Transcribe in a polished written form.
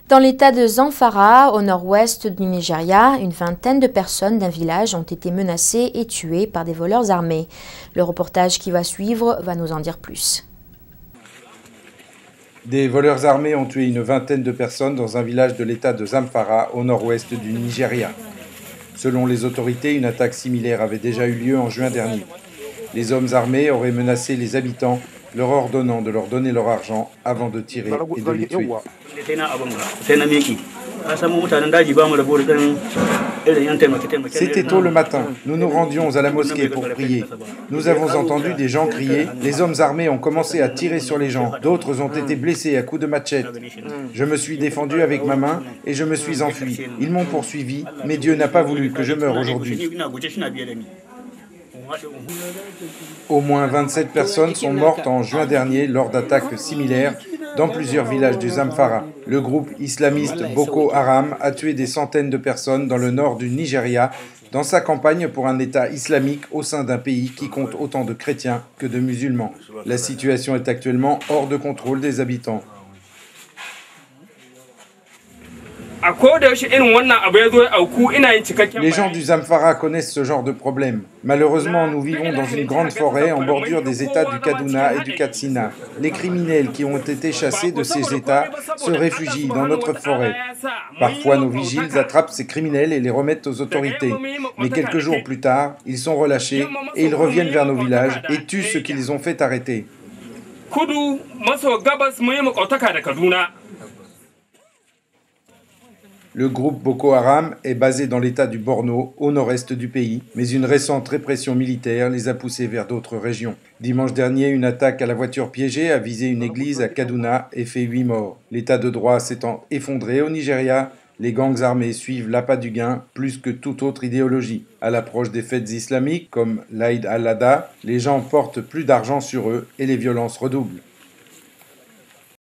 Dans l'état de Zamfara, au nord-ouest du Nigeria, une vingtaine de personnes d'un village ont été menacées et tuées par des voleurs armés. Le reportage qui va suivre va nous en dire plus. Des voleurs armés ont tué une vingtaine de personnes dans un village de l'état de Zamfara, au nord-ouest du Nigeria. Selon les autorités, une attaque similaire avait déjà eu lieu en juin dernier. Les hommes armés auraient menacé les habitants, leur ordonnant de leur donner leur argent avant de tirer et de les tuer. C'était tôt le matin, nous nous rendions à la mosquée pour prier. Nous avons entendu des gens crier, les hommes armés ont commencé à tirer sur les gens, d'autres ont été blessés à coups de machette. Je me suis défendu avec ma main et je me suis enfui. Ils m'ont poursuivi, mais Dieu n'a pas voulu que je meure aujourd'hui. Au moins 27 personnes sont mortes en juin dernier lors d'attaques similaires dans plusieurs villages du Zamfara. Le groupe islamiste Boko Haram a tué des centaines de personnes dans le nord du Nigeria dans sa campagne pour un État islamique au sein d'un pays qui compte autant de chrétiens que de musulmans. La situation est actuellement hors de contrôle des habitants. Les gens du Zamfara connaissent ce genre de problème. Malheureusement, nous vivons dans une grande forêt en bordure des États du Kaduna et du Katsina. Les criminels qui ont été chassés de ces États se réfugient dans notre forêt. Parfois, nos vigiles attrapent ces criminels et les remettent aux autorités. Mais quelques jours plus tard, ils sont relâchés et ils reviennent vers nos villages et tuent ceux qui les ont fait arrêter. Le groupe Boko Haram est basé dans l'état du Borno, au nord-est du pays, mais une récente répression militaire les a poussés vers d'autres régions. Dimanche dernier, une attaque à la voiture piégée a visé une église à Kaduna et fait 8 morts. L'état de droit s'étant effondré au Nigeria, les gangs armés suivent l'appât du gain plus que toute autre idéologie. À l'approche des fêtes islamiques, comme l'Aïd al-Adha, les gens portent plus d'argent sur eux et les violences redoublent.